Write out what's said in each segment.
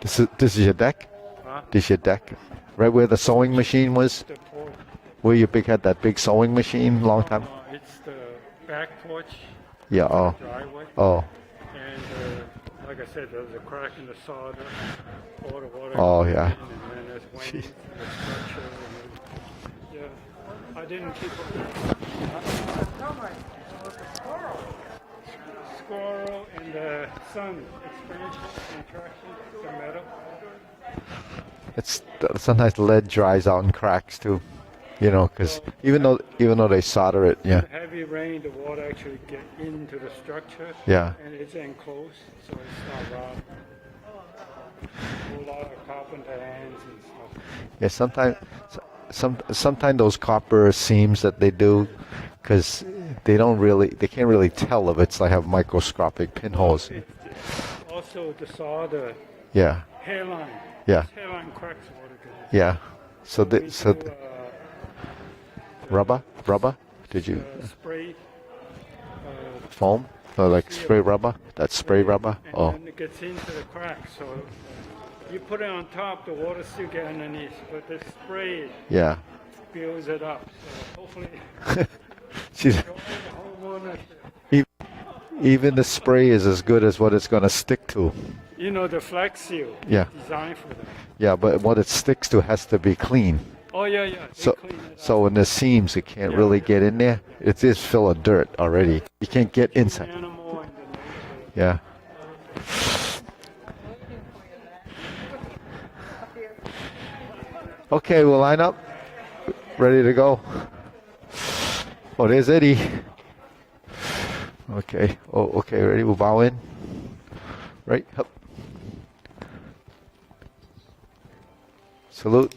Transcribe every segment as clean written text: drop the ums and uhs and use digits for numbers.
This is your deck? Huh? This is your deck? Right where the sewing machine was? The porch. Where you had that big sewing machine long time? It's the back porch. Yeah, oh. Driveway. Oh. And like I said, there's a crack in the solder. All the water. Oh, yeah. And then there's wings, the structure. And, yeah. I didn't keep up. Squirrel and the sun expansion, contraction, the metal. It's sometimes lead dries out and cracks too, you know, because even though they solder it, yeah. Heavy rain, the water actually get into the structure. Yeah. And it's enclosed, so it's not rot. A whole lot of carpenter hands and stuff. Yeah, sometimes those copper seams that they do, because they can't really tell if it's like have microscopic pinholes. Also the solder. Yeah. Hairline. Yeah. Hairline cracks water. Yeah. Rubber? Did you spray foam? Or like spray rubber? That's spray rubber? Oh. And it gets into the cracks, so you put it on top, the water still get underneath, but the spray builds it up. So hopefully even the spray is as good as what it's going to stick to. You know, the Flex Seal. Yeah. Designed for that. Yeah, but what it sticks to has to be clean. Oh, yeah. So in the seams, it can't really get in there. It is full of dirt already. You can't get inside. Yeah. Okay, we'll line up. Ready to go. Oh, there's Eddie. Okay. Oh, okay. Ready? We'll bow in. Right. Up. Salute.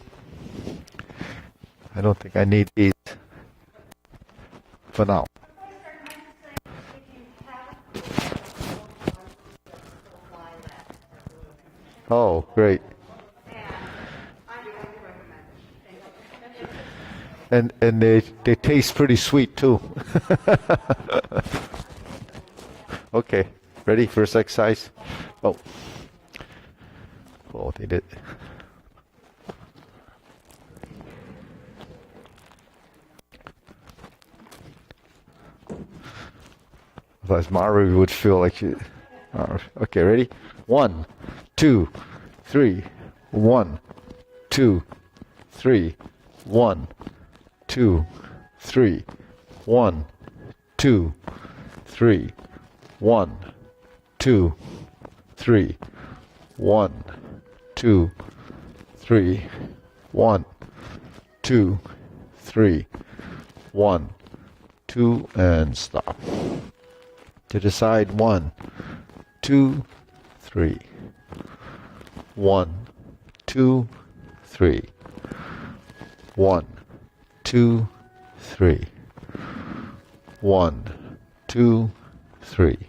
I don't think I need these for now. Oh, great. And they taste pretty sweet too. Okay, ready? First exercise. Oh, they did. Otherwise, Maru would feel like she. Okay, ready? 1, 2, 3. 1, 2, 3. 1, 2, 3. 1, 2, 3. 1, 2, 3. 1, 2, 3. 1, 2, 3. 1, 2, and stop. To the side, 1, 2, 3. 1, 2, 3. 1, 2, 3. 1, 2, 3.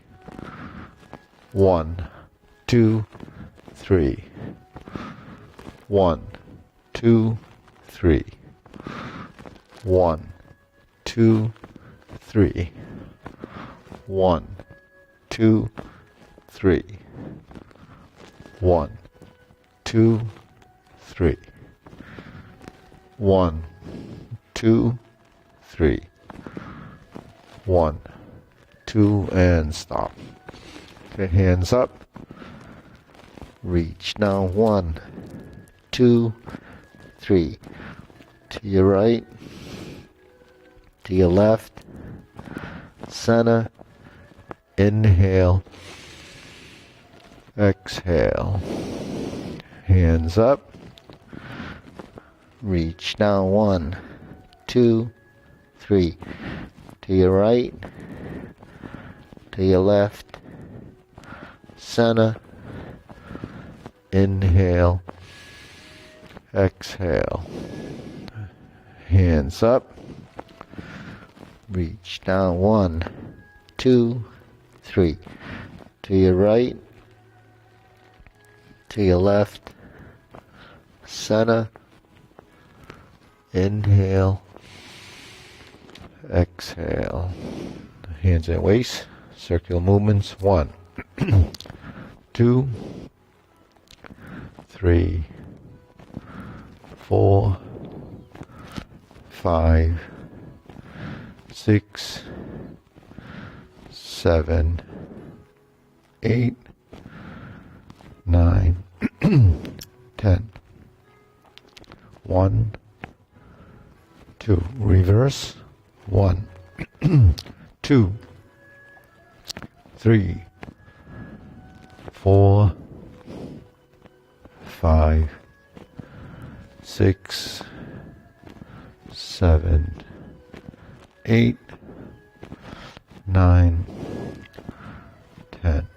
1, 2, 3. 1, 2, 3. 1, 2, 3. 1, 2, 3. 1, 2, 3. 1, 2, 3. 1, 2, and stop. Okay, hands up. Reach now. 1, 2, 3. To your right, to your left, center, inhale, exhale, hands up, reach down. 1, 2, 3, to your right, to your left, center, inhale, exhale, hands up, reach down. 1, 2, 3, to your right, to your left, center, inhale, exhale, hands at waist, circular movements. 1, 2, 3, 4, 5, 6, 7, 8, 9, 10. 1, 2. Reverse. 1, 2, 3, 4, 5, 6, 7, 8, 9, 10.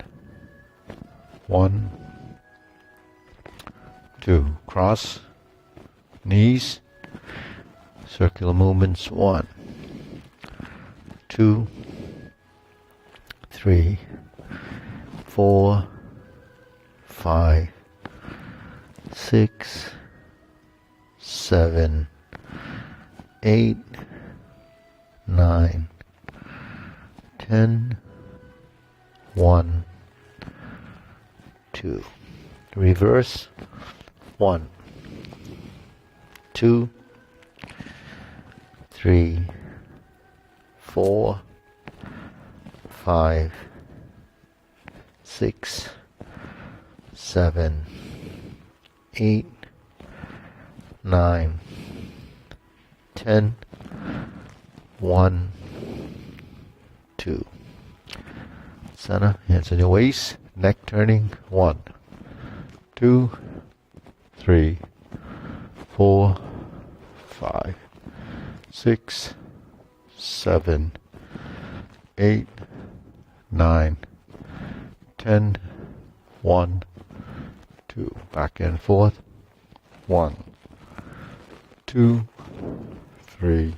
1, 2. Cross. Knees. Circular movements. 1, 2, 3, 4, 5, 6, 7, 8, 9, 10. 1, 2. Reverse. 1, 2, 3, 4, 5, 6, 7, 8, 9, 10. 1, 2. Center, hands on your waist, neck turning. 1, 2, 3, 4, 5, 6, 7, 8, 9, 10. 1, 2. Back and forth. 1, 2, 3,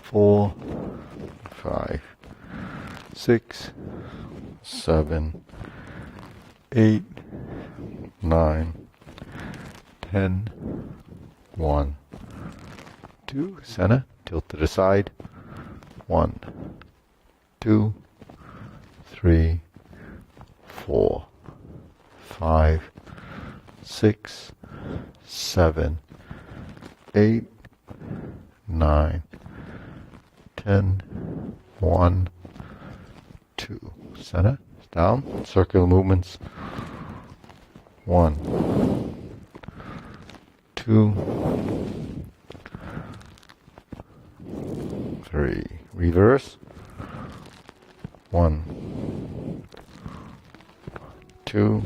4, 5, 6, 7, 8, 9, 10. 1, 2. Center. Tilt to the side. 1, 2, 3, 4, 5, 6, 7, 8, 9, 10. 1, 2. Center. Down. Circular movements. 1, 2, 3. Reverse. 1, 2,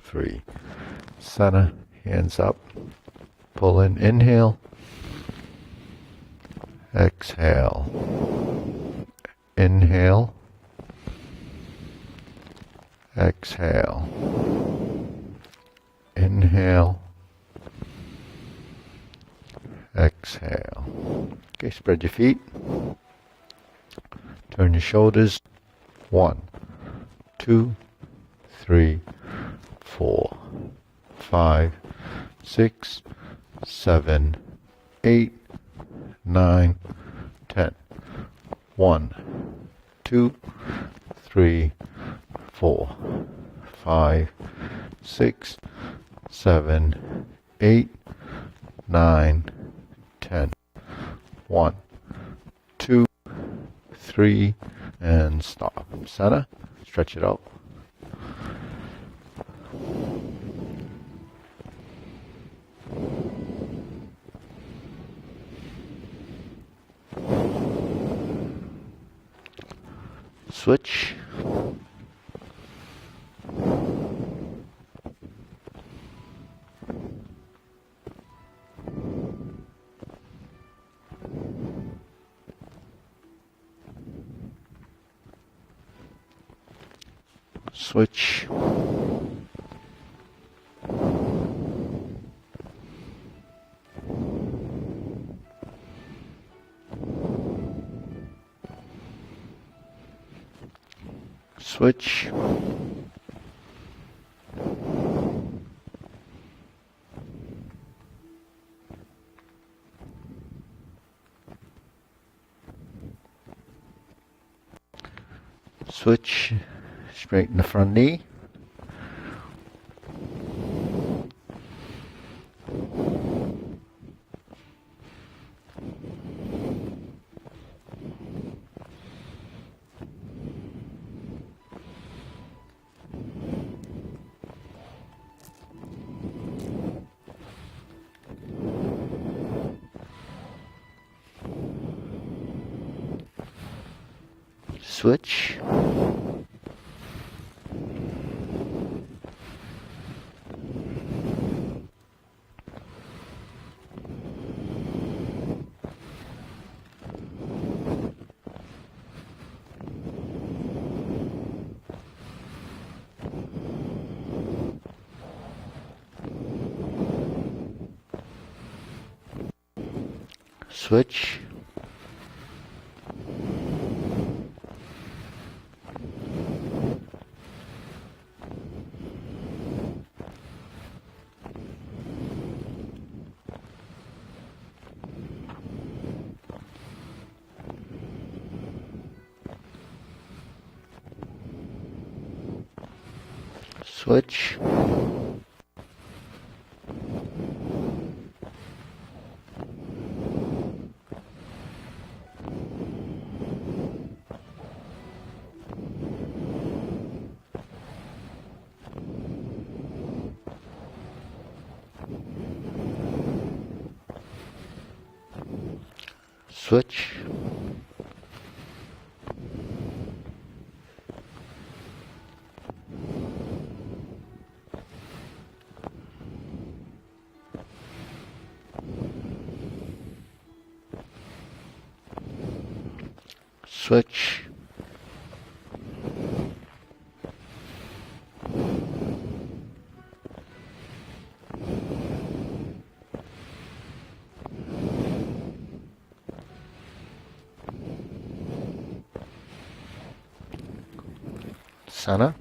3. Center. Hands up. Pull in. Inhale. Exhale. Inhale. Exhale. Inhale. Exhale. Okay, spread your feet. Turn your shoulders. 1, 2, 3, 4, 5, 6, 7, 8, 9, 10. 1, 2, 3, 4, 5, 6, 7, 8, 9, 10. 1, 2, 3, and stop. Center. Stretch it out. Switch. Switch. Switch. Switch. Straighten the front knee. Switch. Switch. Switch. Switch. Switch. Center.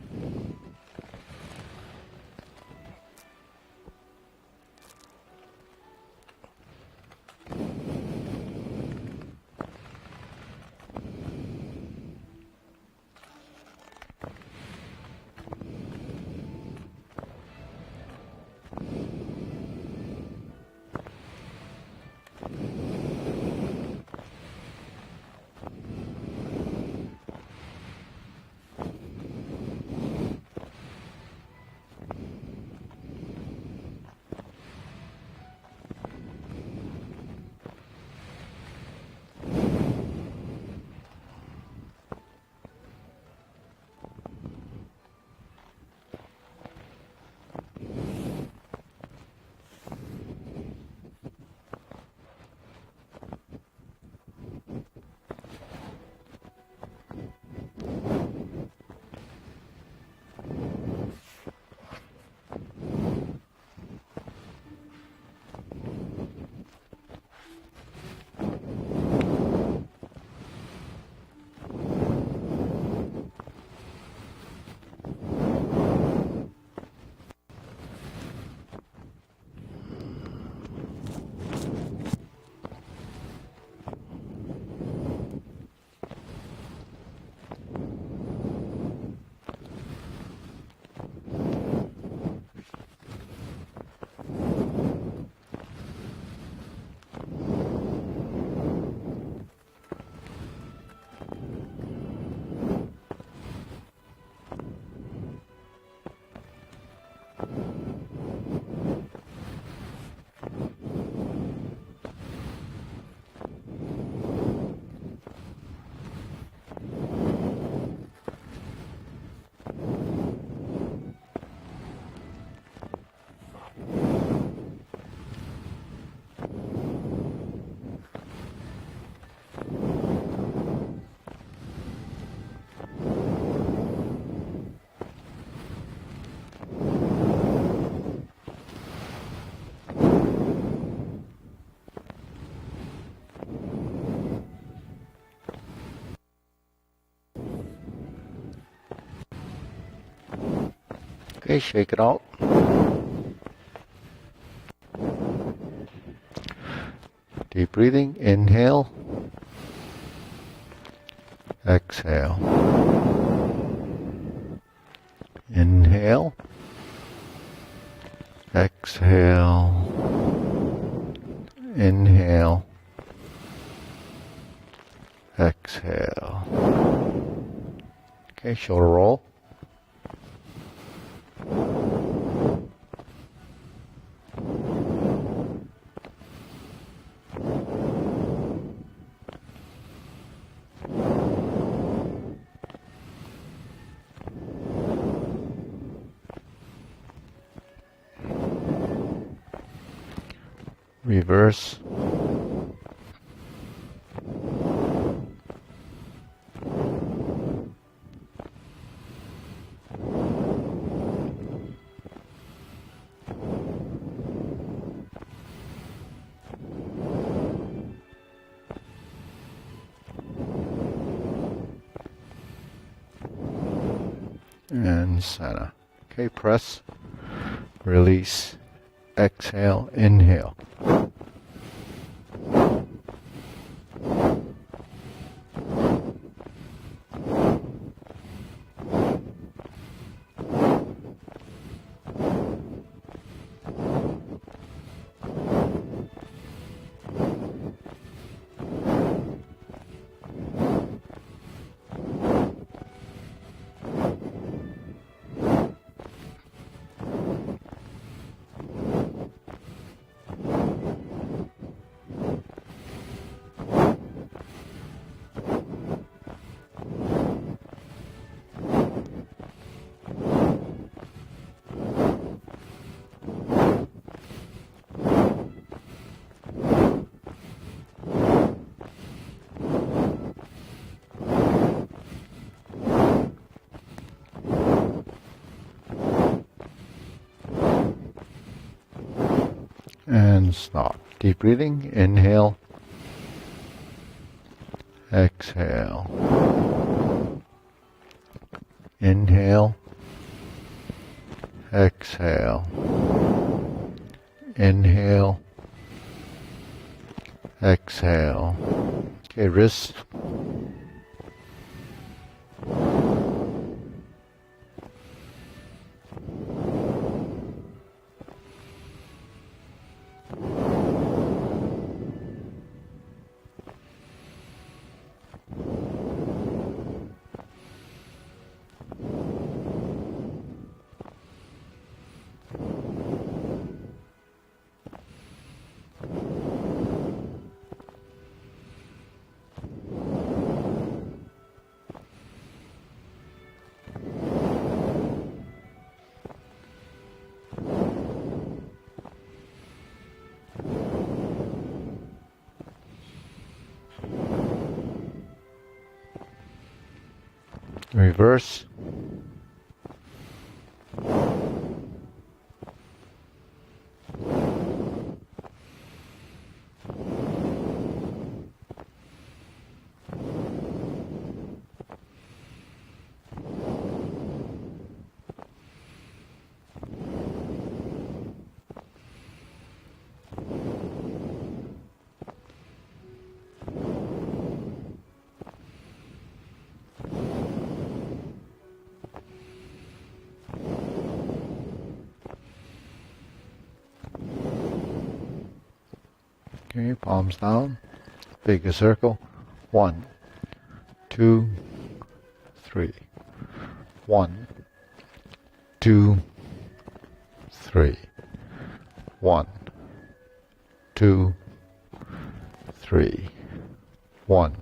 Okay, shake it out. Deep breathing, inhale, exhale. Inhale, exhale, inhale, exhale. Okay, shoulder roll. reverse, and center. Okay, press, release, exhale, inhale. And stop. Deep breathing. Inhale. Exhale. Inhale. Exhale. Inhale. Exhale. Okay, wrist. Reverse. Okay, palms down. Big circle. 1, 2, 3. 1, 2, 3. 1, 2, 3. 1,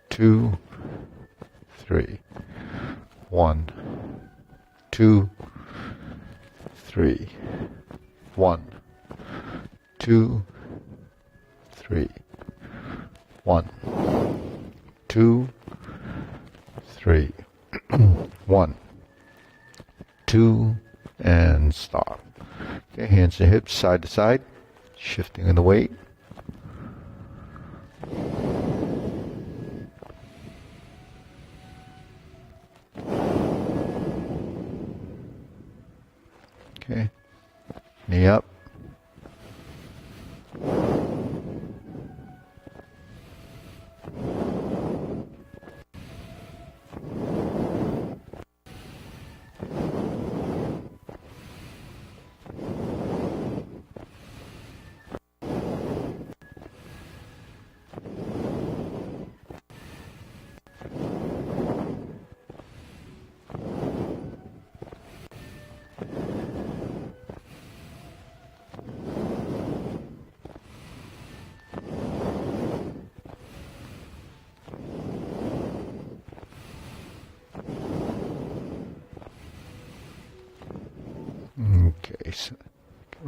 2, 3. 1, 2, 3. 1, 2, 3. 1, 2, 3. 1, 2, and stop. Okay, hands to hips, side to side, shifting in the weight. Okay, knee up.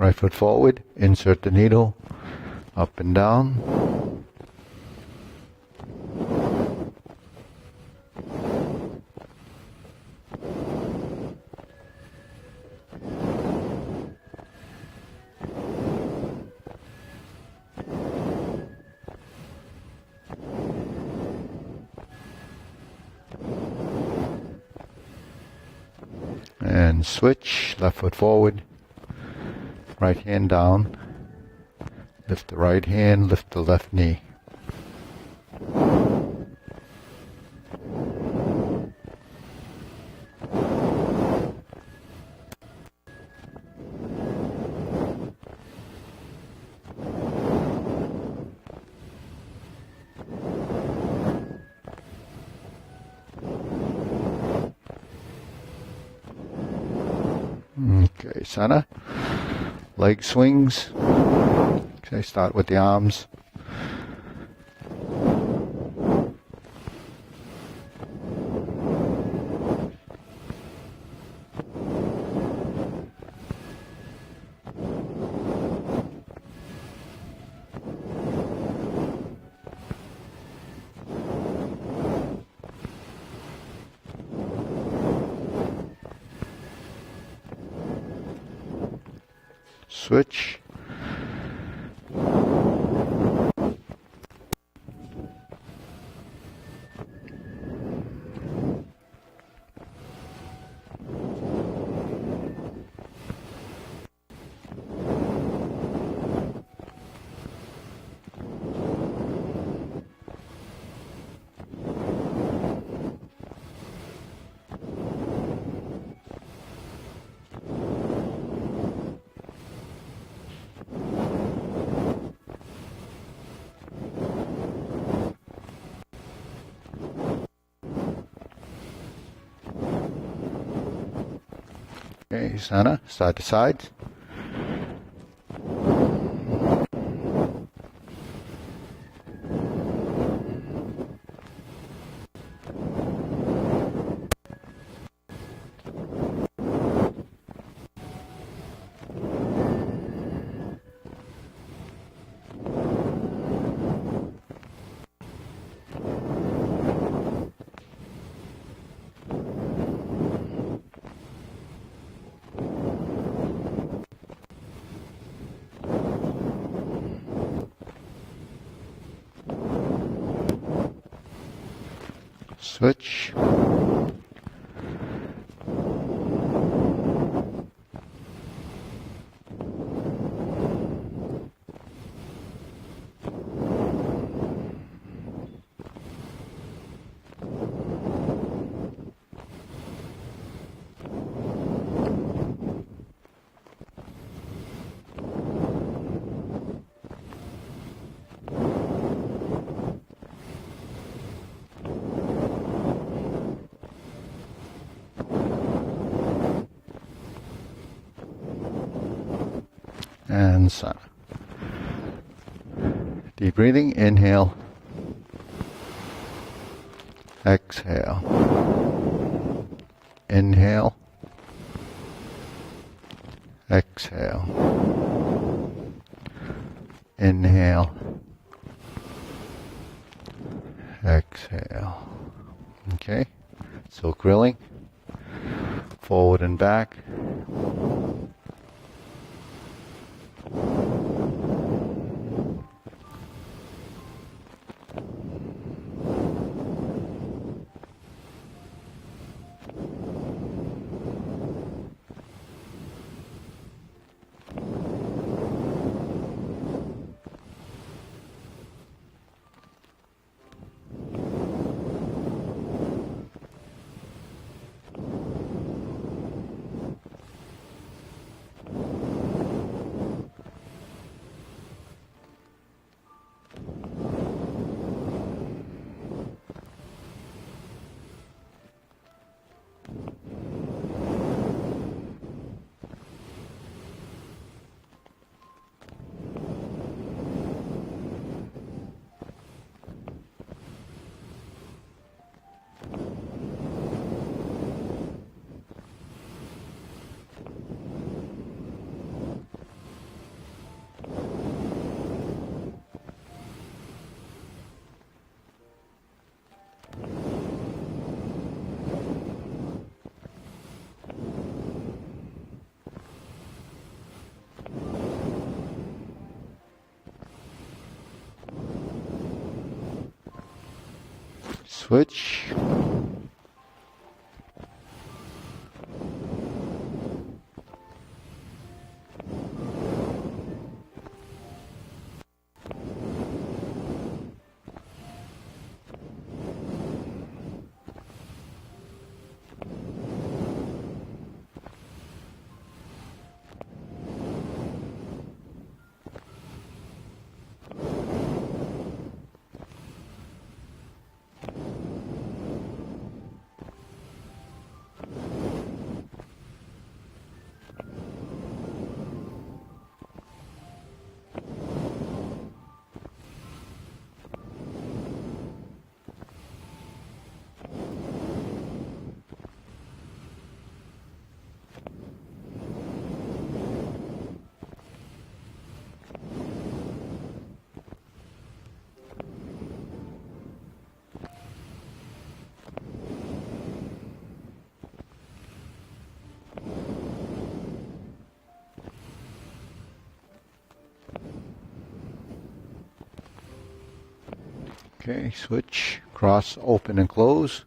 Right foot forward, insert the needle, up and down. And switch, left foot forward, right hand down, lift the right hand, lift the left knee. Okay, Sana. Leg swings. Okay, start with the arms. Switch. Okay, Sana, side to side. Switch. And Sana. Deep breathing, inhale, exhale, inhale, exhale, inhale, exhale. Okay, so grilling, forward and back. Switch. Okay, switch, cross, open and close.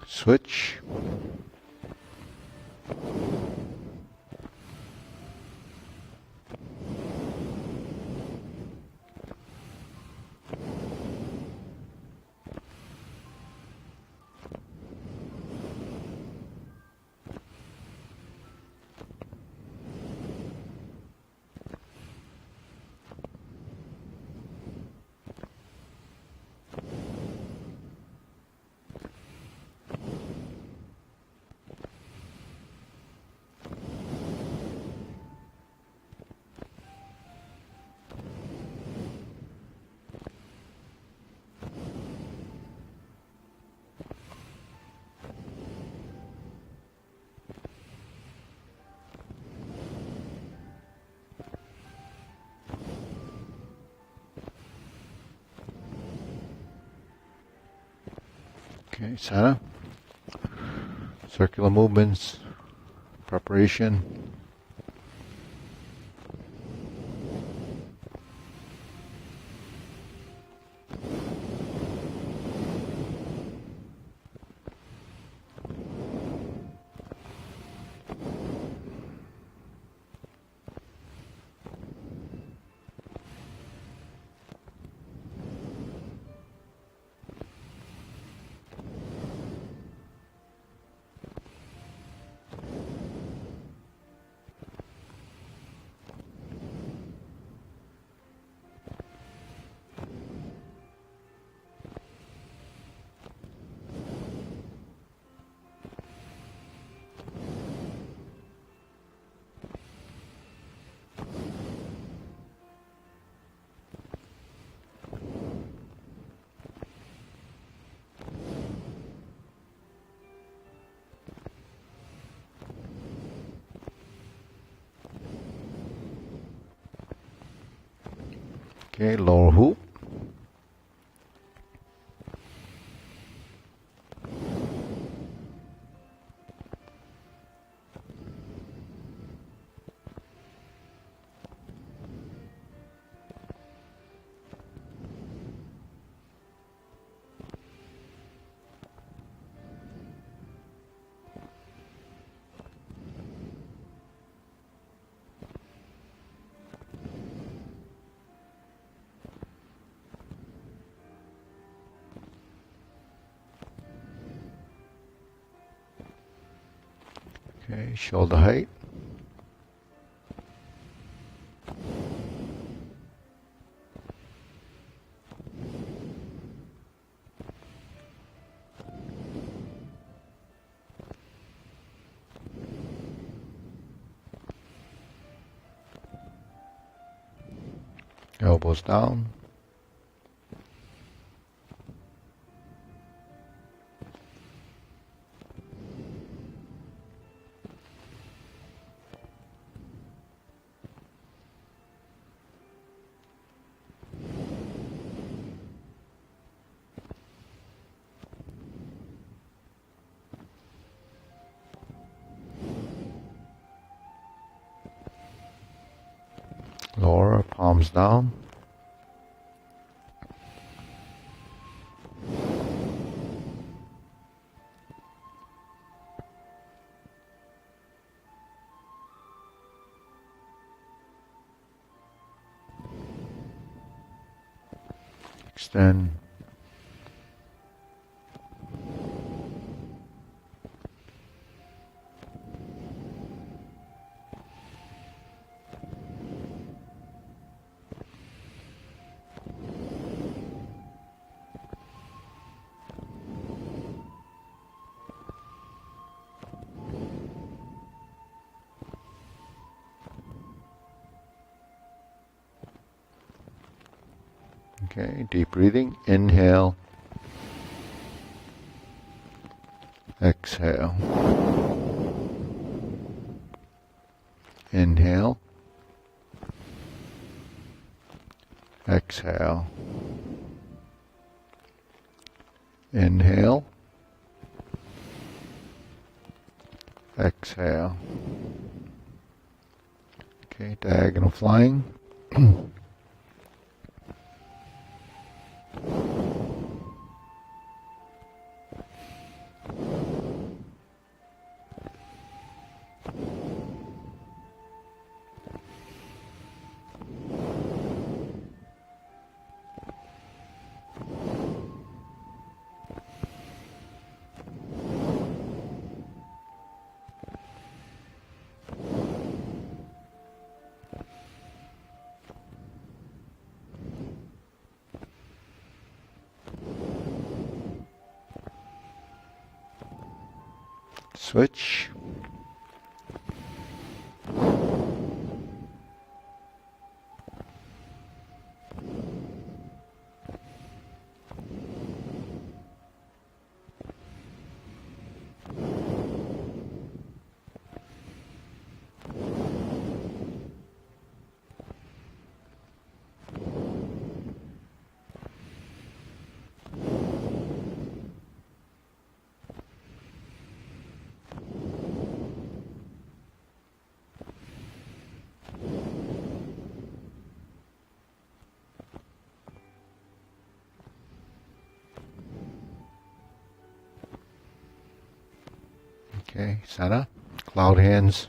Switch. Okay, Sana. Circular movements, preparation. Okay, lower hoop. Okay, shoulder height. Elbows down. Lower, palms down. Extend. Okay, deep breathing. Inhale. Exhale. Inhale. Exhale. Inhale. Exhale. Okay, diagonal flying. Switch. Okay, center. Cloud hands.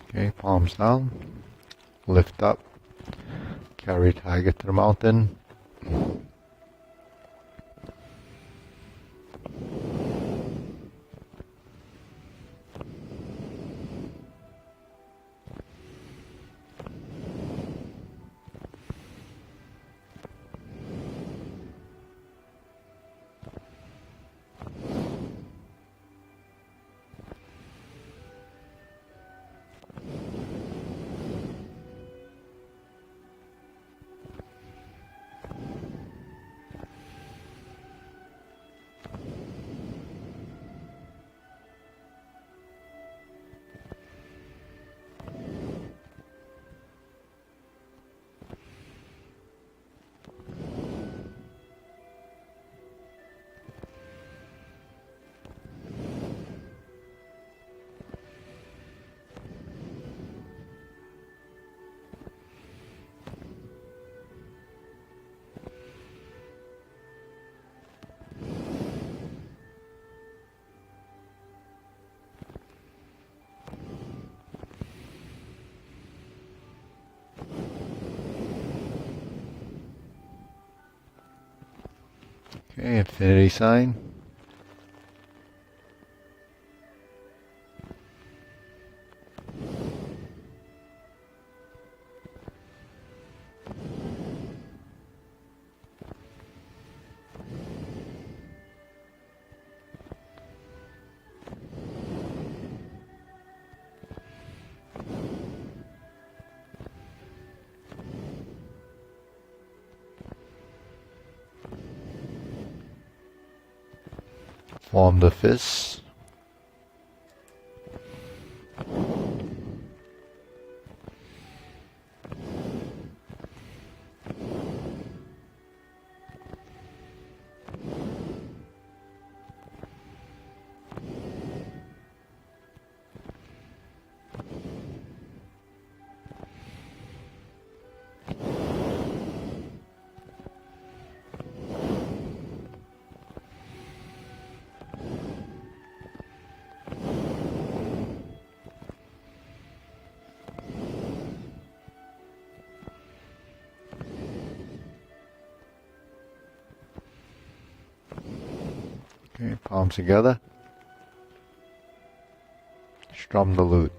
Okay, palms down. Lift up. carry tiger to the mountain. Okay, infinity sign. Form the fist. Okay, palms together. Strum the lute.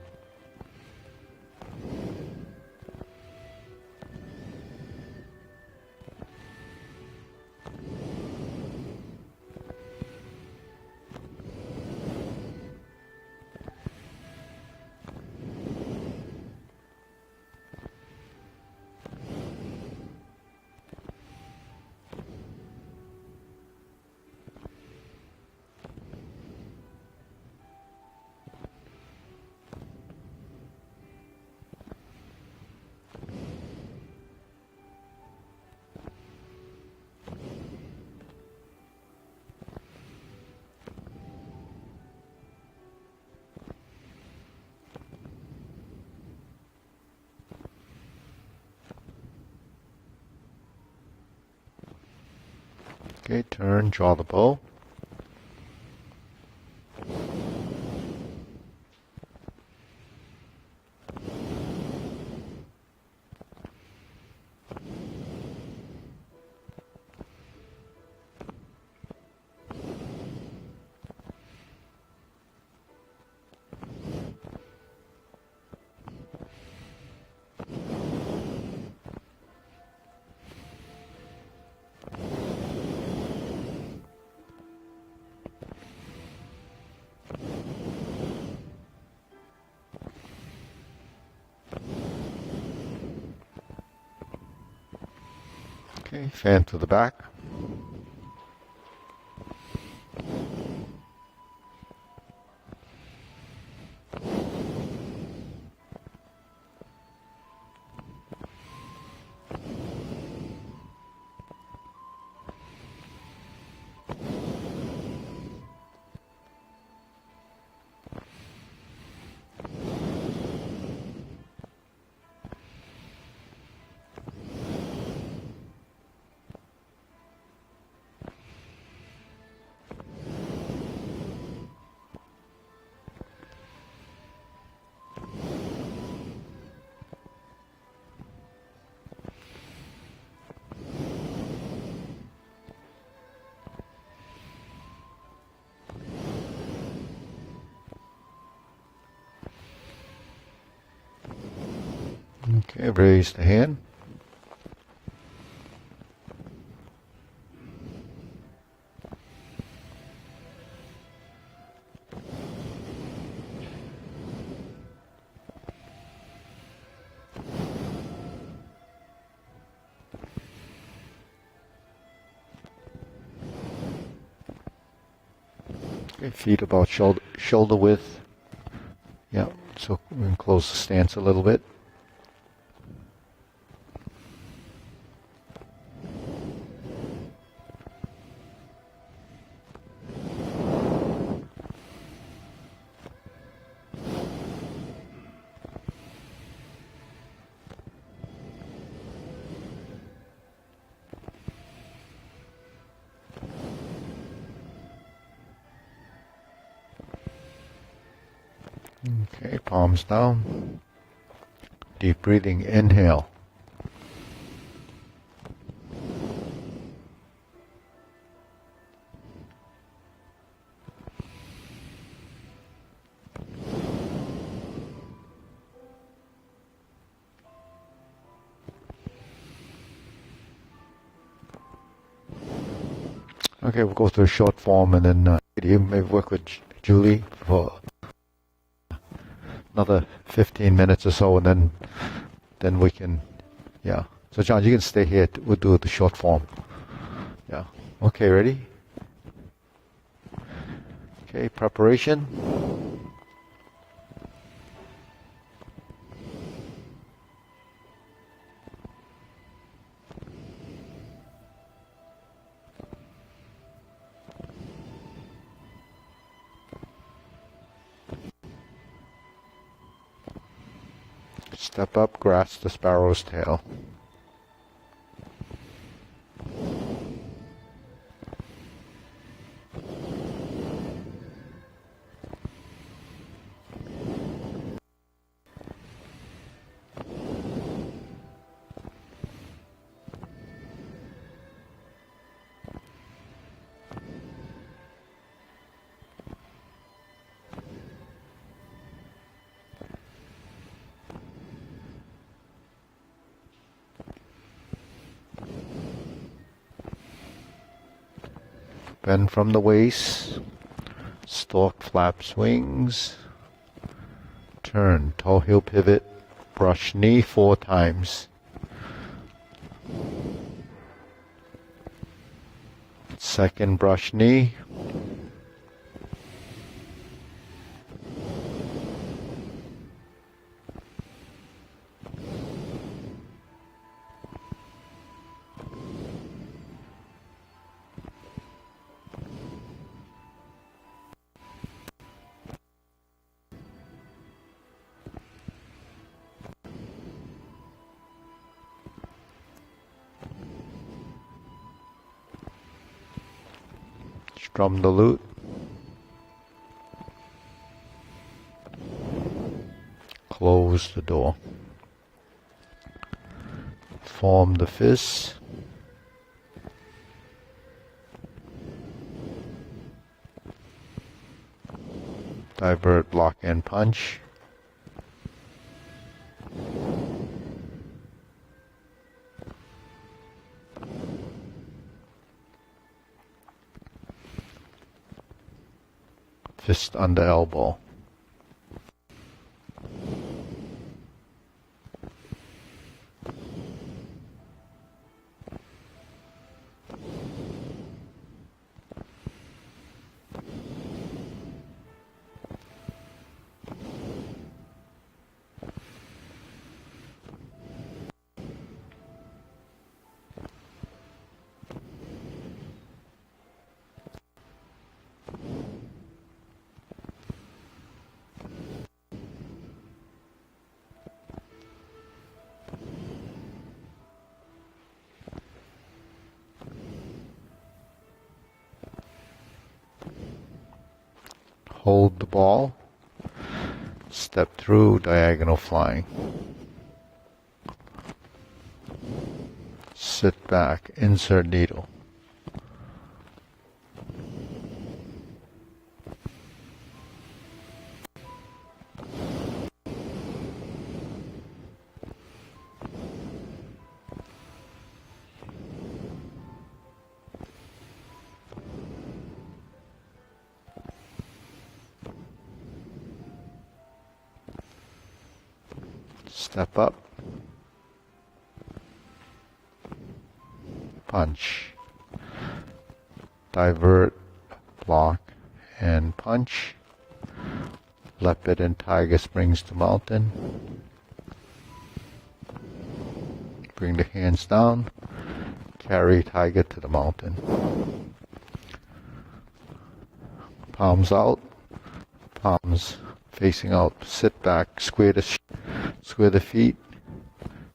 Okay, turn, draw the bow. Okay, fan to the back. Okay, raise the hand. Okay, feet about shoulder width. Yeah, so we can close the stance a little bit. Okay, palms down. Deep breathing, inhale. Okay, we'll go through short form and then you may work with Julie for another 15 minutes or so, and then we can, yeah. So John, you can stay here. We'll do the short form. Yeah. Okay, ready? Okay, preparation. Step up, grasp the sparrow's tail. Bend from the waist. Stork flaps wings. Turn, toe heel pivot. Brush knee 4 times. Second brush knee. Strum the lute. Close the door. Form the fist. Divert, block, and punch. Fist under elbow. Hold the ball. Step through, diagonal flying. Sit back, insert needle. step up, punch, divert, block, and punch. Leopard and tiger springs to mountain. Bring the hands down, carry tiger to the mountain. Palms out, palms facing out, sit back, square the feet,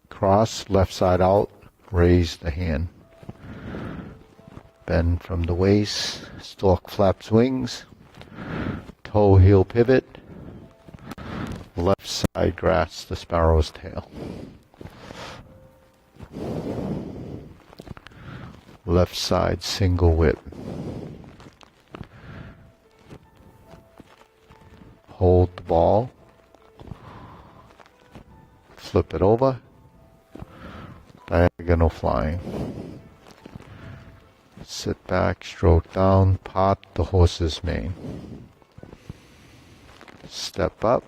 cross, left side out, raise the hand. Bend from the waist, stork flaps wings, toe heel pivot, left side grasp the sparrow's tail. Left side single whip. Hold the ball, flip it over, diagonal flying. Sit back, stroke down, part the horse's mane. Step up,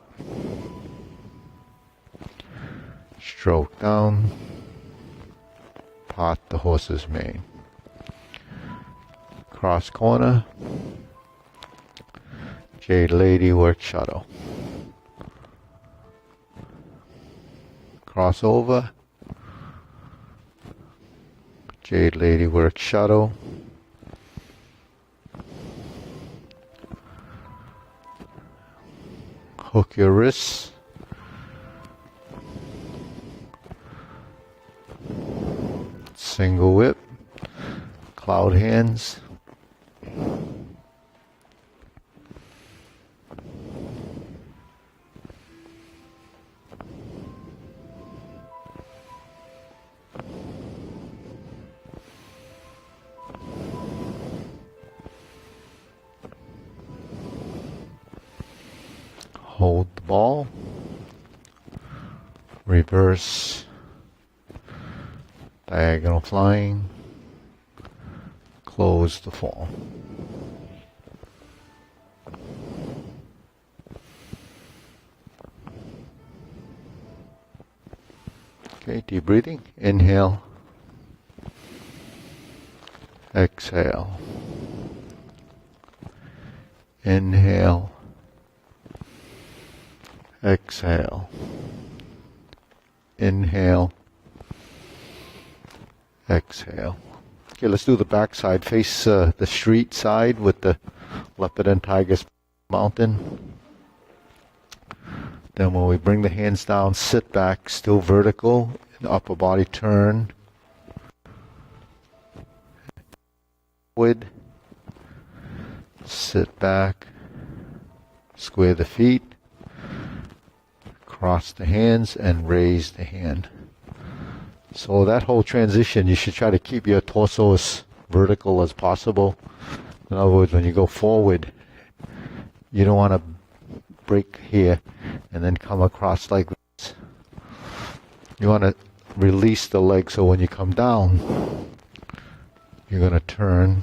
stroke down, part the horse's mane. Cross corner, Jade Lady work shuttle. Cross over, Jade Lady work shuttle. Hook your wrists. Single whip, cloud hands. Hold the ball, reverse, diagonal flying, close the fall. Okay, deep breathing, inhale, exhale, inhale, exhale, inhale, exhale. Okay, let's do the back side. Face the street side with the leopard and tiger mountain. Then when we bring the hands down, sit back, still vertical, upper body turn. Forward, sit back, square the feet, cross the hands and raise the hand. So that whole transition, you should try to keep your torso as vertical as possible. In other words, when you go forward, you don't want to break here and then come across like this. You want to release the leg so when you come down, you're going to turn,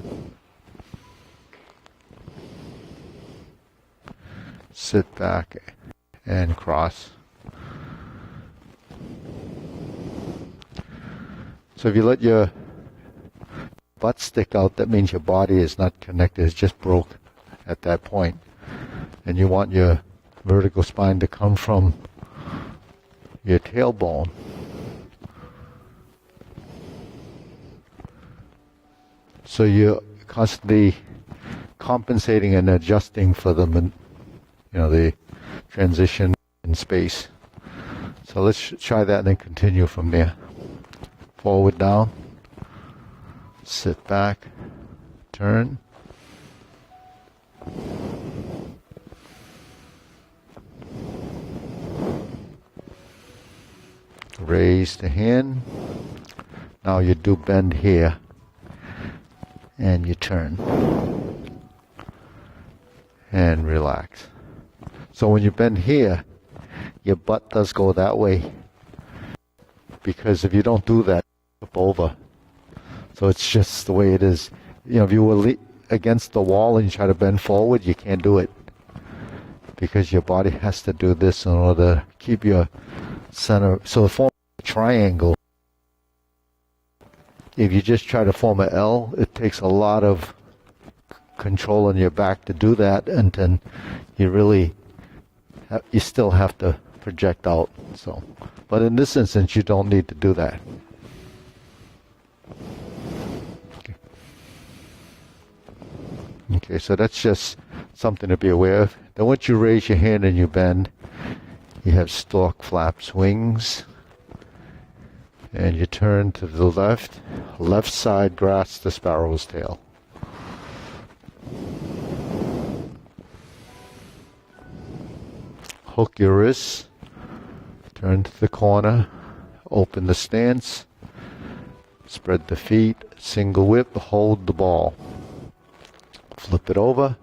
sit back and cross. So if you let your butt stick out, that means your body is not connected, it's just broke at that point. And you want your vertical spine to come from your tailbone. So you're constantly compensating and adjusting for the transition in space. So let's try that and then continue from there. Forward down, sit back, turn, raise the hand. Now you do bend here and you turn and relax. So when you bend here, your butt does go that way, because if you don't do that, flip over. So it's just the way it is. You know, if you were against the wall and you try to bend forward, you can't do it, because your body has to do this in order to keep your center. So form a triangle. If you just try to form an L, it takes a lot of control on your back to do that, and then you still have to project out. So, but in this instance, you don't need to do that. Okay, so that's just something to be aware of. Then once you raise your hand and you bend, you have stalk, flaps, wings, and you turn to the left. Left side grasps the sparrow's tail. Hook your wrists, turn to the corner, open the stance, spread the feet, single whip, hold the ball. Flip it over,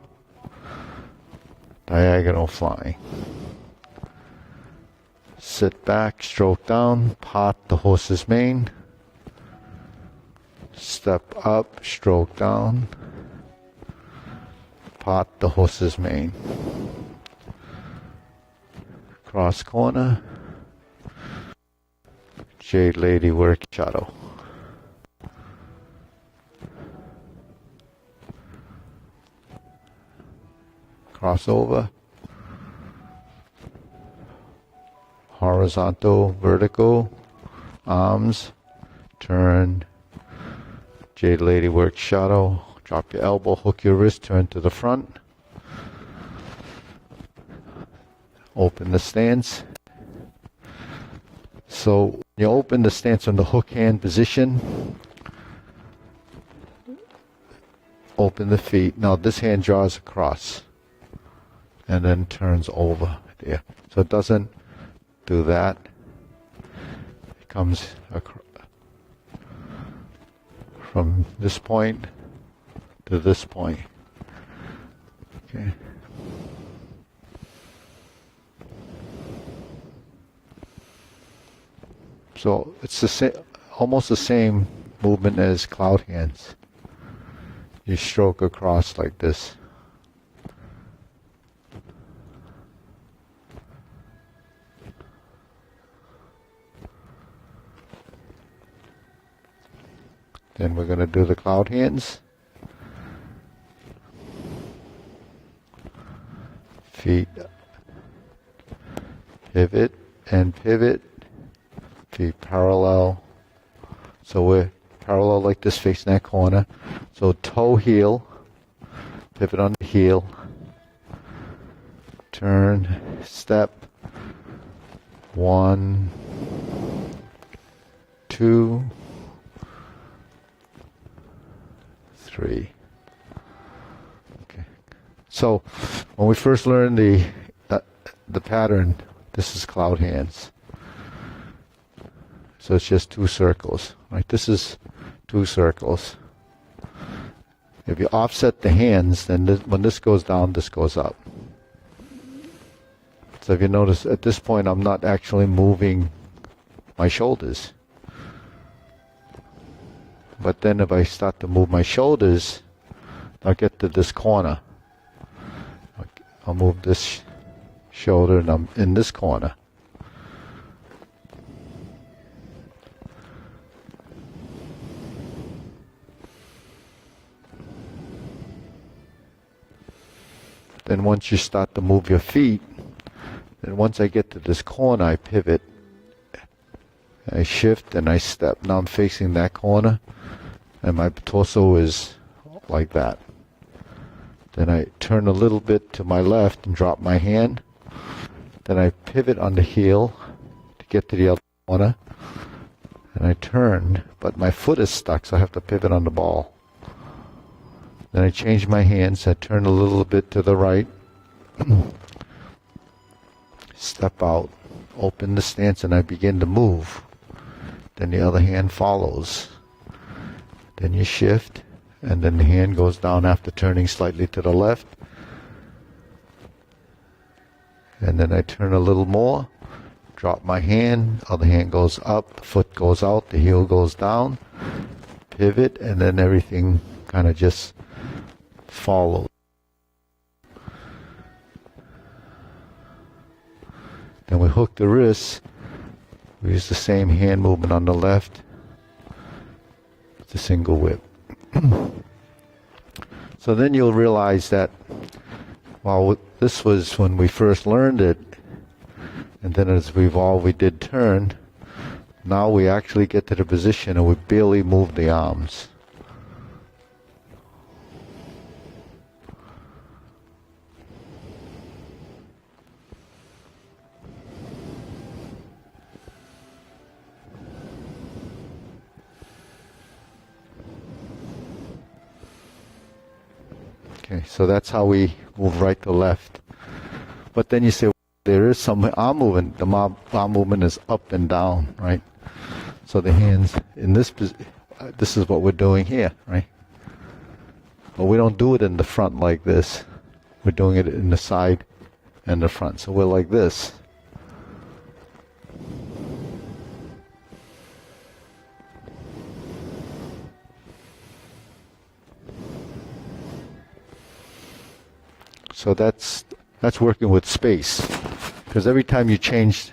diagonal flying. Sit back, stroke down, pot the horse's mane. Step up, stroke down, pot the horse's mane. Cross corner, Jade Lady work shadow. Crossover, horizontal, vertical, arms, turn, Jade Lady work shadow, drop your elbow, hook your wrist, turn to the front, open the stance. So you open the stance on the hook hand position, open the feet. Now this hand draws across and then turns over there. So it doesn't do that. It comes from this point to this point. Okay. So it's the same, almost the same movement as cloud hands. You stroke across like this. Then we're going to do the cloud hands. Feet pivot and pivot. Feet parallel. So we're parallel like this, facing that corner. So toe heel, pivot on the heel, turn, step, 1, 2, 3. Okay. So when we first learned the pattern, this is cloud hands. So it's just 2 circles, right? This is 2 circles. If you offset the hands, then when this goes down, this goes up. So if you notice, at this point, I'm not actually moving my shoulders. But then if I start to move my shoulders, I'll get to this corner. I'll move this shoulder and I'm in this corner. Then once you start to move your feet, then once I get to this corner, I pivot, I shift and I step. Now I'm facing that corner and my torso is like that. Then I turn a little bit to my left and drop my hand. Then I pivot on the heel to get to the other corner. And I turn, but my foot is stuck, so I have to pivot on the ball. Then I change my hands, I turn a little bit to the right, step out, open the stance, and I begin to move. Then the other hand follows. Then you shift, and then the hand goes down after turning slightly to the left. And then I turn a little more, drop my hand, other hand goes up, foot goes out, the heel goes down, pivot, and then everything kind of just follows. Then we hook the wrists, We use the same hand movement on the left. It's a single whip. So then you'll realize that while this was when we first learned it, and then as we evolved we did turn, now we actually get to the position and we barely move the arms. Okay, so that's how we move right to left. But then you say, well, there is some arm movement. The arm movement is up and down, right? So the hands in this is what we're doing here, right? But we don't do it in the front like this. We're doing it in the side and the front. So we're like this. So that's working with space, because every time you change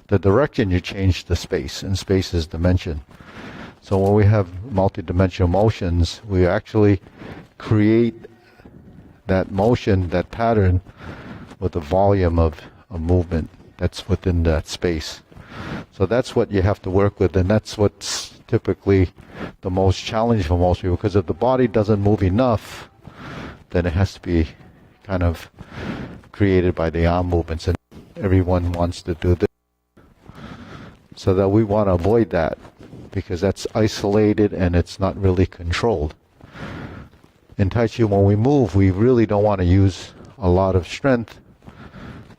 the direction, you change the space, and space is dimension. So when we have multi-dimensional motions, we actually create that motion, that pattern, with the volume of movement that's within that space. So that's what you have to work with, and that's what's typically the most challenging for most people, because if the body doesn't move enough, then it has to be kind of created by the arm movements, and everyone wants to do this. So that we want to avoid that, because that's isolated and it's not really controlled. In Tai Chi, when we move, we really don't want to use a lot of strength.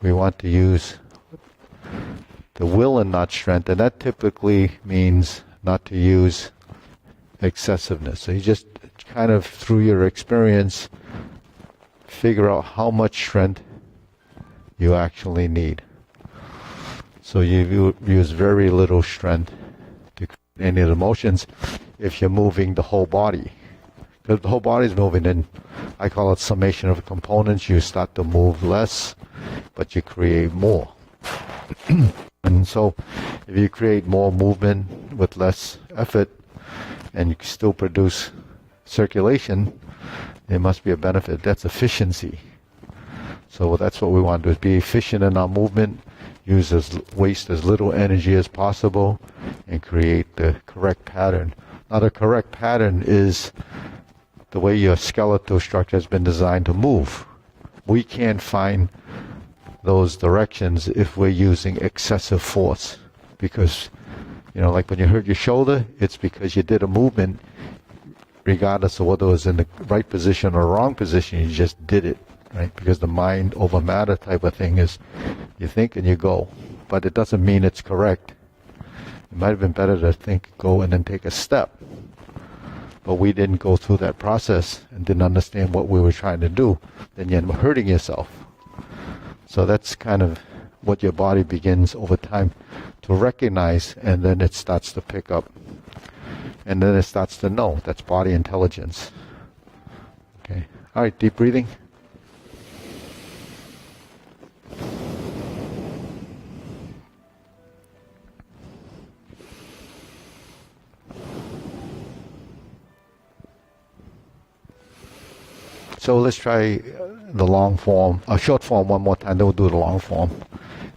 We want to use the will and not strength, and that typically means not to use excessiveness. So you just kind of, through your experience, figure out how much strength you actually need. So you use very little strength to create any of the motions if you're moving the whole body. Because the whole body is moving, and I call it summation of components. You start to move less, but you create more. And so if you create more movement with less effort and you still produce circulation, there must be a benefit. That's efficiency. So that's what we want to do, is be efficient in our movement, waste as little energy as possible, and create the correct pattern. Now the correct pattern is the way your skeletal structure has been designed to move. We can't find those directions if we're using excessive force, because, like when you hurt your shoulder, it's because you did a movement regardless of whether it was in the right position or wrong position. You just did it, right? Because the mind over matter type of thing is, you think and you go, but it doesn't mean it's correct. It might have been better to think, go, and then take a step. But we didn't go through that process and didn't understand what we were trying to do. Then you're hurting yourself. So that's kind of what your body begins over time to recognize, and then it starts to pick up. And then it starts to know. That's body intelligence. Okay. All right, deep breathing. So let's try the long form, short form one more time, then we'll do the long form.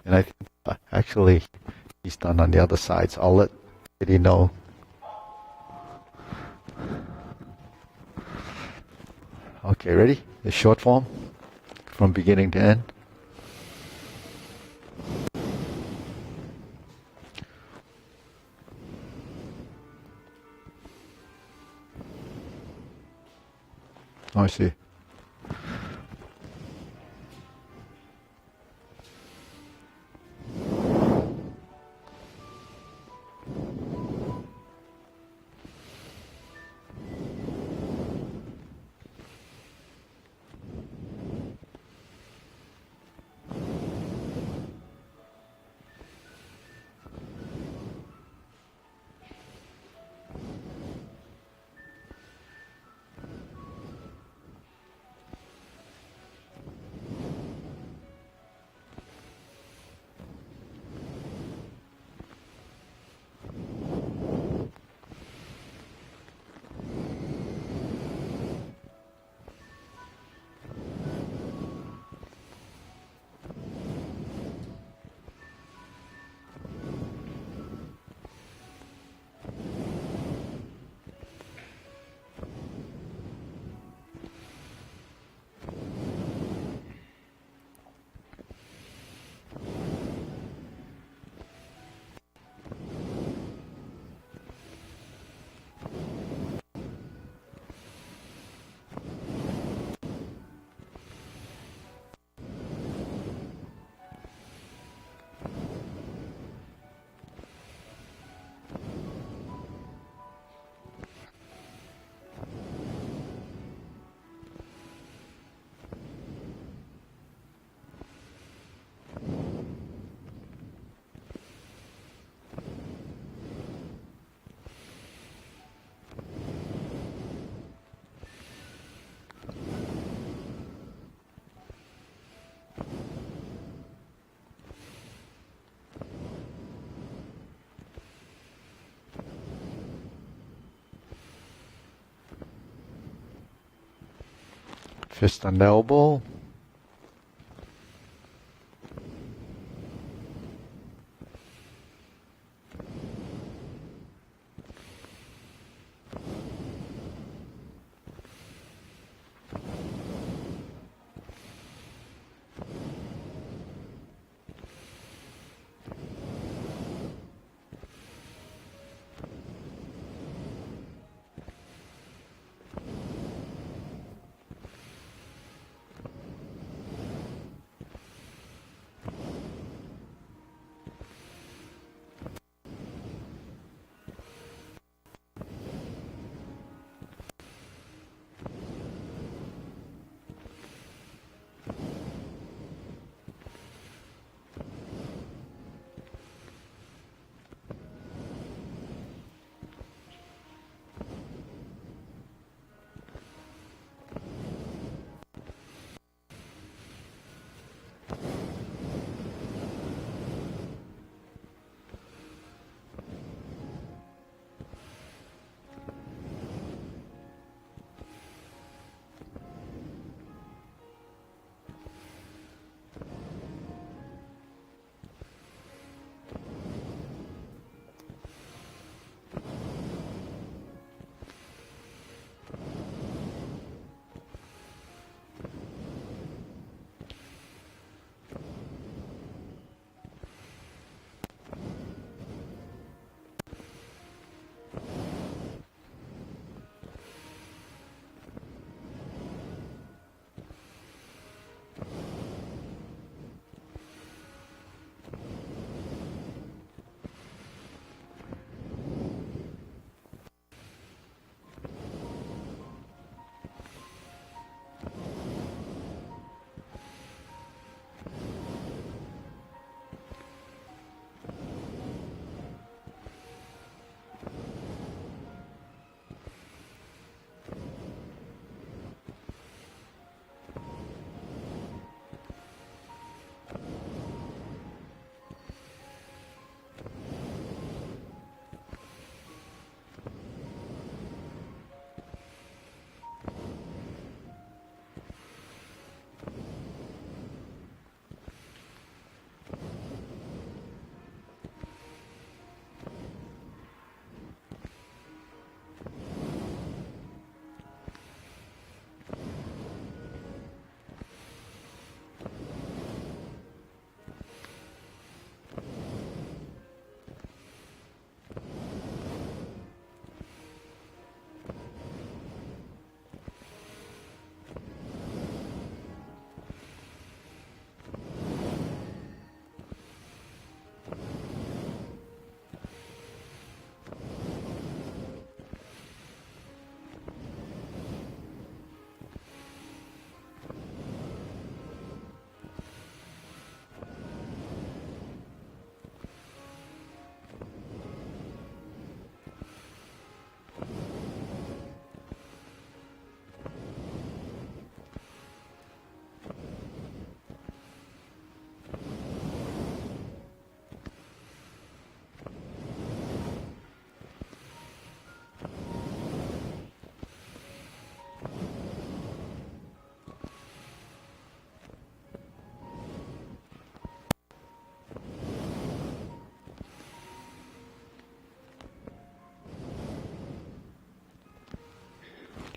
And I think actually he's done on the other side, so I'll let Eddie know. Okay, ready? The short form from beginning to end. Oh, I see. Fist on the elbow.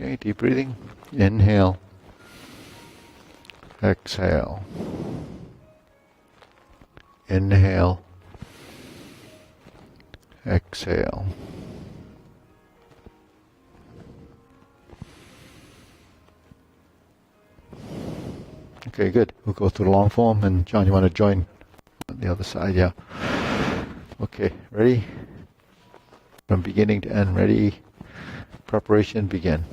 Okay, deep breathing. Inhale. Exhale. Inhale. Exhale. Okay, good. We'll go through the long form, and John, you want to join on the other side? Yeah. Okay, ready? From beginning to end, ready? Preparation, begin.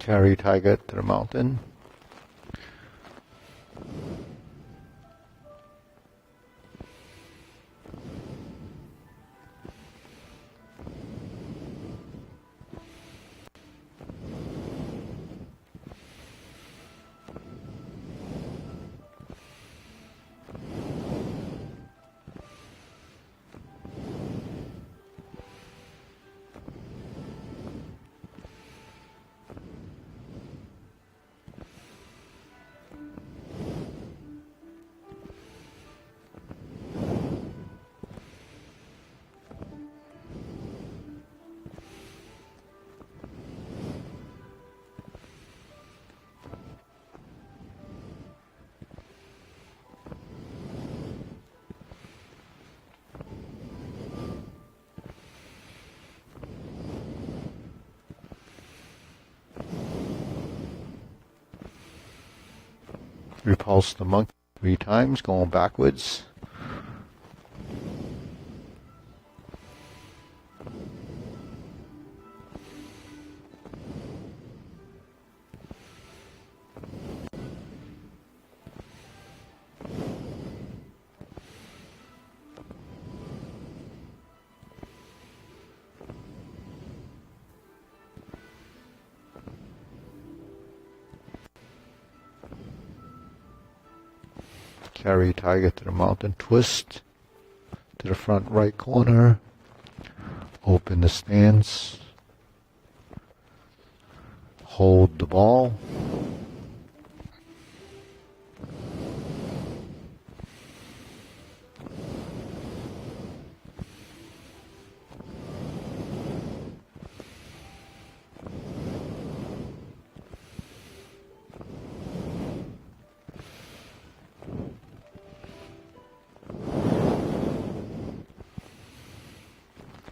Carry tiger to the mountain. Repulse the monkey 3 times, going backwards. Carry tiger to the mountain, twist to the front right corner, open the stance, hold the ball,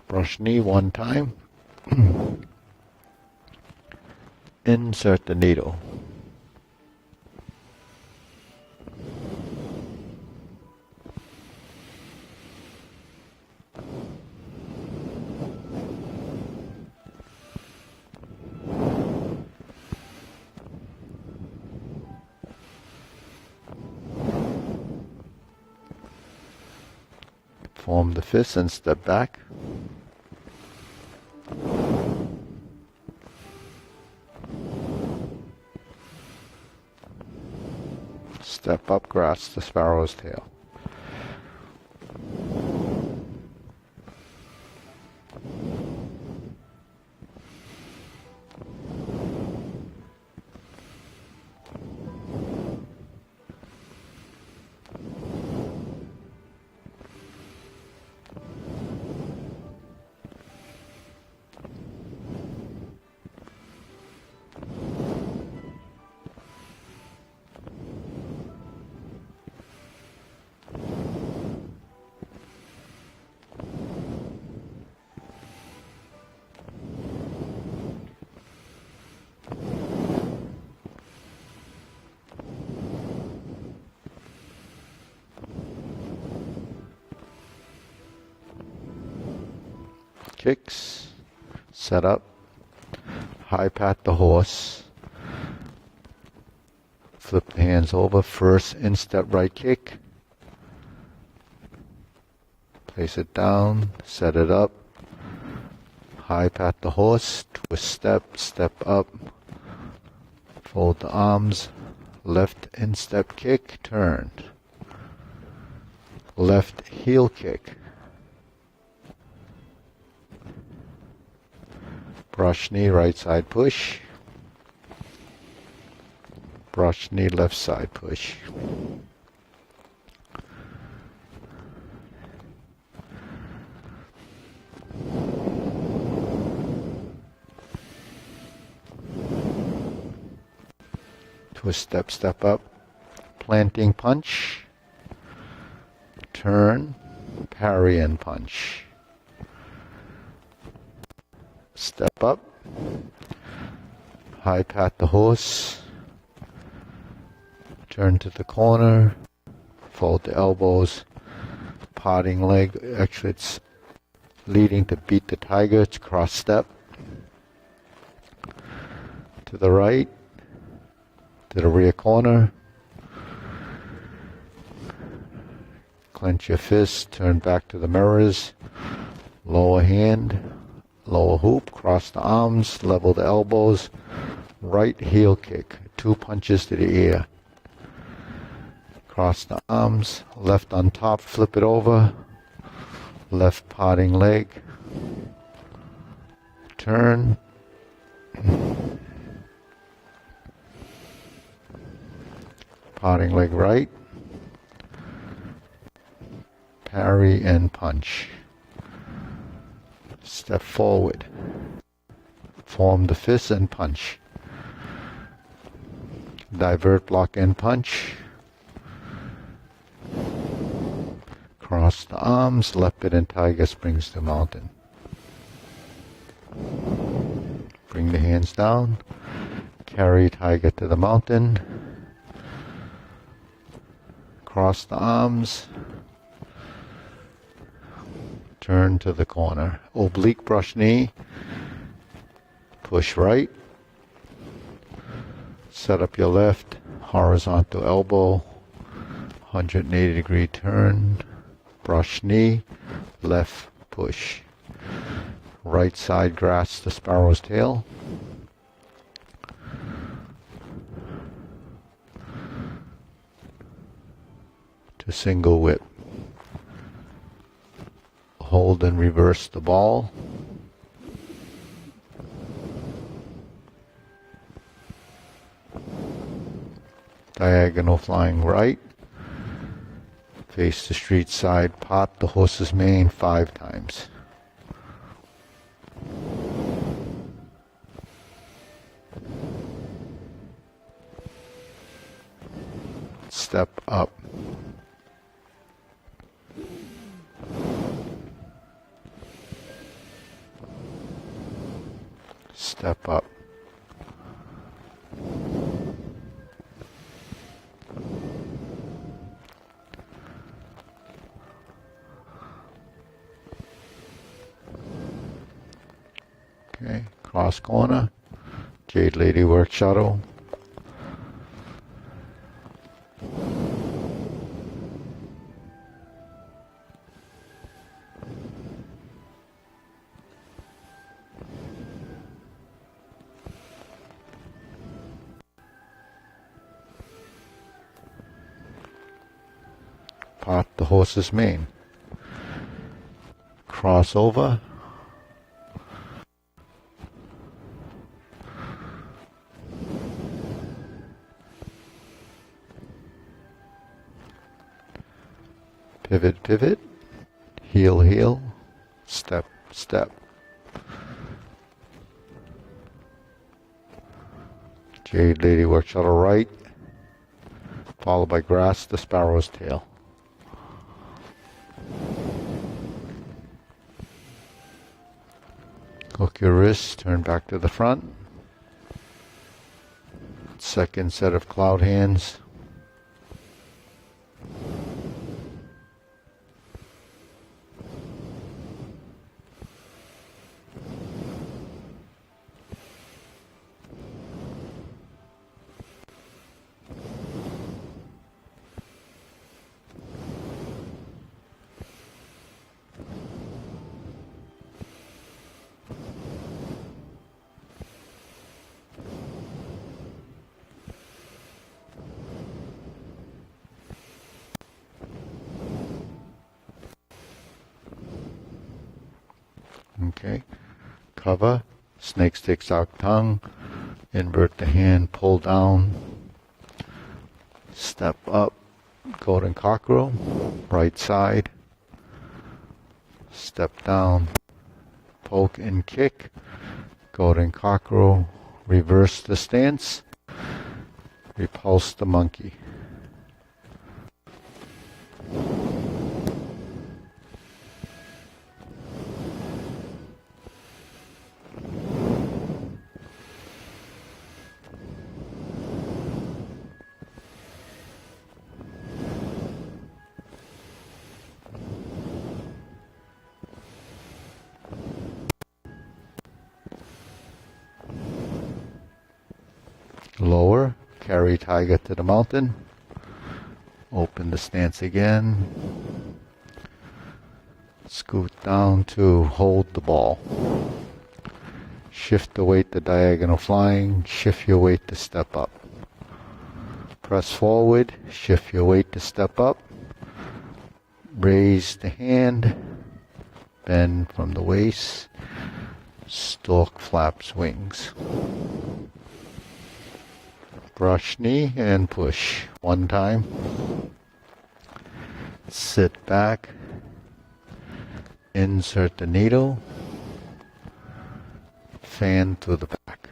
brush knee 1 time, insert the needle. Form the fist and step back. Step up, grasp the sparrow's tail. Kicks, set up, high pat the horse, flip the hands over, first instep right kick, place it down, set it up, high pat the horse, twist step, step up, fold the arms, left instep kick, turn, left heel kick, brush knee, right side push. Brush knee, left side push. Twist step, step up. Planting punch. Turn, parry and punch. Step up, high pat the horse, turn to the corner, fold the elbows, parting leg, actually it's leading to beat the tiger, it's cross step, to to the right, to the rear corner. Clench your fist, turn back to the mirrors. Lower hand, lower hoop, cross the arms, level the elbows. Right heel kick, 2 punches to the ear. Cross the arms, left on top, flip it over. Left parting leg. Turn. Parting leg right. Parry and punch. Step forward. Form the fist and punch. Divert, block, and punch. Cross the arms, leopard and tiger springs to mountain. Bring the hands down. Carry tiger to the mountain. Cross the arms. Turn to the corner. Oblique brush knee. Push right. Set up your left. Horizontal elbow. 180-degree turn. Brush knee. Left push. Right side grasp the sparrow's tail. To single whip. Hold and reverse the ball. Diagonal flying right. Face the street side, pot the horse's mane 5 times. Step up. Step up. Okay, cross corner, Jade Lady work shuttle. Part the horse's mane. Cross over. Pivot, pivot. Heel, heel. Step, step. Jade Lady work shuttle right. Followed by grasp the sparrow's tail. Hook your wrist, turn back to the front. Second set of cloud hands. Okay, cover, snake sticks out tongue, invert the hand, pull down, step up, golden cockerel, right side, step down, poke and kick, golden cockerel, reverse the stance, repulse the monkey. lower, carry tiger to the mountain, open the stance again, scoot down to hold the ball, shift the weight to diagonal flying, shift your weight to step up, press forward, shift your weight to step up, raise the hand, bend from the waist, stork flaps wings. Brush knee and push. One time. Sit back. Insert the needle. Fan to the back.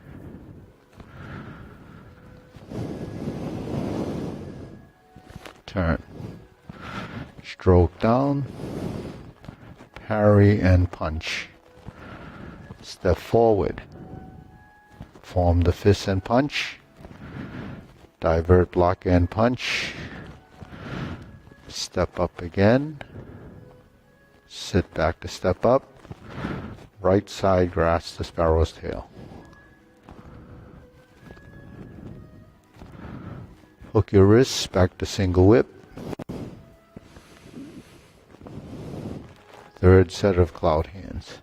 Turn. Stroke down. Parry and punch. Step forward. Form the fist and punch. Divert, block, and punch. Step up again. Sit back to step up. Right side, grasp the sparrow's tail. Hook your wrists back to single whip. Third set of cloud hands.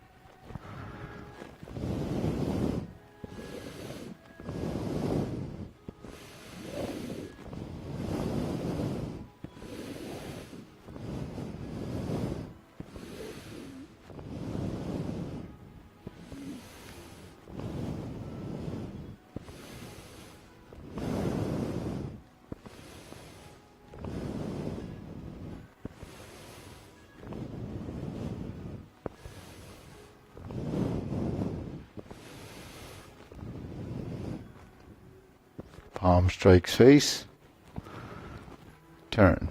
Palm strikes face. Turn.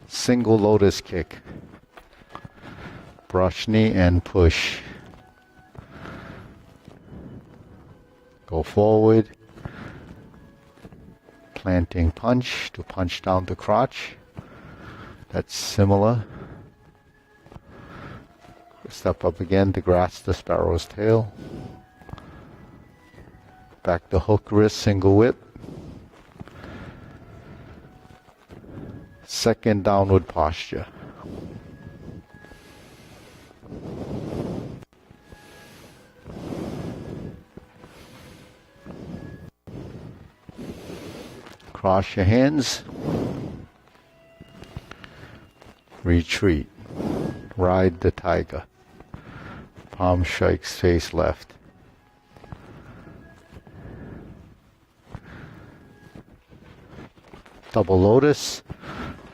Single lotus kick. Brush knee and push. Go forward. Planting punch to punch down the crotch. That's similar. Step up again to grasp the sparrow's tail. Back to hook wrist, single whip. Second downward posture. Cross your hands. Retreat. Ride the tiger. Palm strikes face left. Double lotus,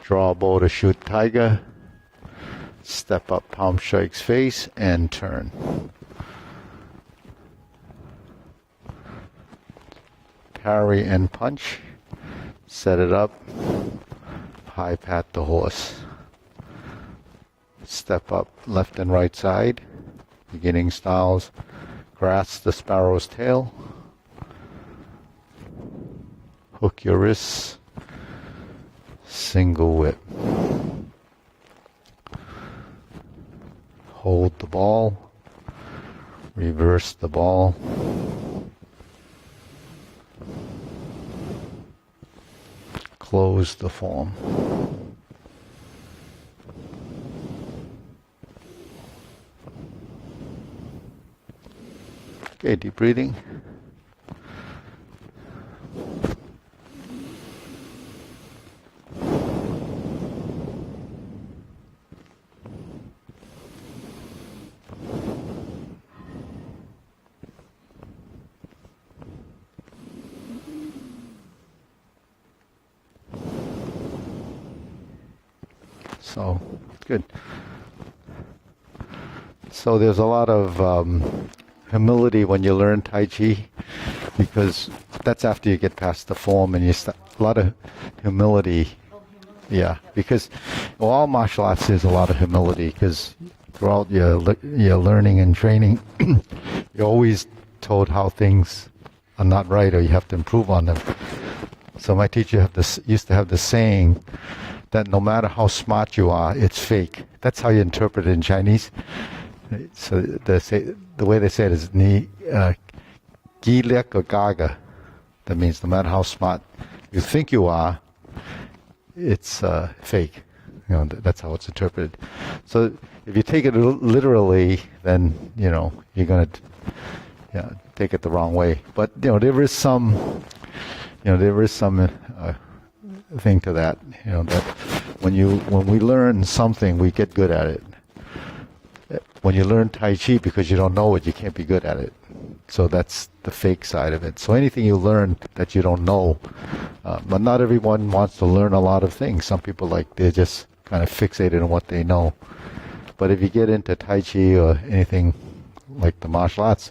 draw bow to shoot tiger, step up, palm strikes face, and turn. Parry and punch, set it up, high pat the horse. Step up, left and right side, beginning styles, grasp the sparrow's tail, hook your wrists, single whip. Hold the ball, reverse the ball. Close the form. Okay, deep breathing. So, good. So there's a lot of humility when you learn Tai Chi, because that's after you get past the form and you start, a lot of humility. Yeah, because all martial arts there's a lot of humility, because throughout your learning and training, you're always told how things are not right or you have to improve on them. So my teacher used to have this saying that no matter how smart you are, it's fake. That's how you interpret it in Chinese. So the way they say it is ni gi lek or gaga. That means no matter how smart you think you are, it's fake. That's how it's interpreted. So if you take it literally, then you're going to take it the wrong way. But there is some thing to that. That when we learn something, we get good at it. When you learn Tai Chi because you don't know it, you can't be good at it. So that's the fake side of it. So anything you learn that you don't know, but not everyone wants to learn a lot of things. Some people they're just kind of fixated on what they know. But if you get into Tai Chi or anything like the martial arts,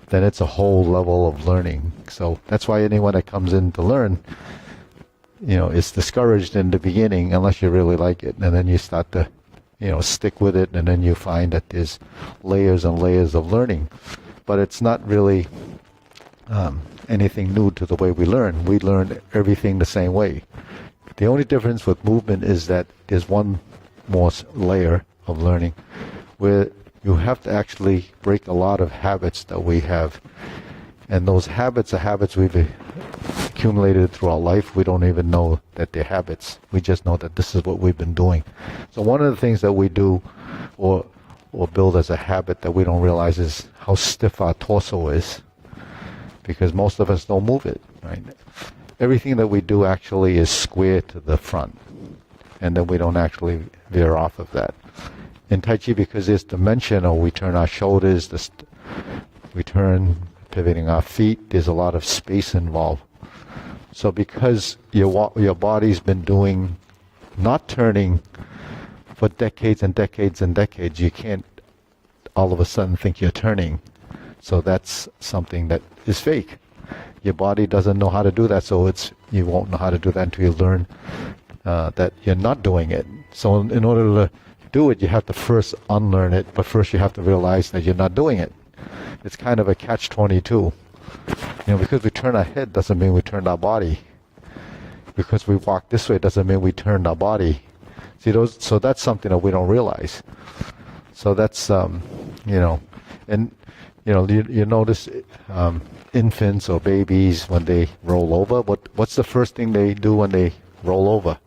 then it's a whole level of learning. So that's why anyone that comes in to learn, is discouraged in the beginning unless you really like it, and then you start to stick with it, and then you find that there's layers and layers of learning. But it's not really anything new to the way we learn. We learn everything the same way. The only difference with movement is that there's one more layer of learning where you have to actually break a lot of habits that we have. And those habits are habits we've accumulated through our life. We don't even know that they're habits. We just know that this is what we've been doing. So one of the things that we do or build as a habit that we don't realize is how stiff our torso is, because most of us don't move it, right? Everything that we do actually is square to the front, and then we don't actually veer off of that. In Tai Chi, because there's dimensional, we turn our shoulders, we turn, pivoting our feet, there's a lot of space involved. So because your body's been doing, not turning for decades and decades and decades, you can't all of a sudden think you're turning. So that's something that is fake. Your body doesn't know how to do that, so you won't know how to do that until you learn that you're not doing it. So in order to do it, you have to first unlearn it, but first you have to realize that you're not doing it. It's kind of a catch-22. Because we turn our head doesn't mean we turned our body. Because we walk this way doesn't mean we turned our body. See, so that's something that we don't realize. So that's, and you notice infants or babies when they roll over. What's the first thing they do when they roll over?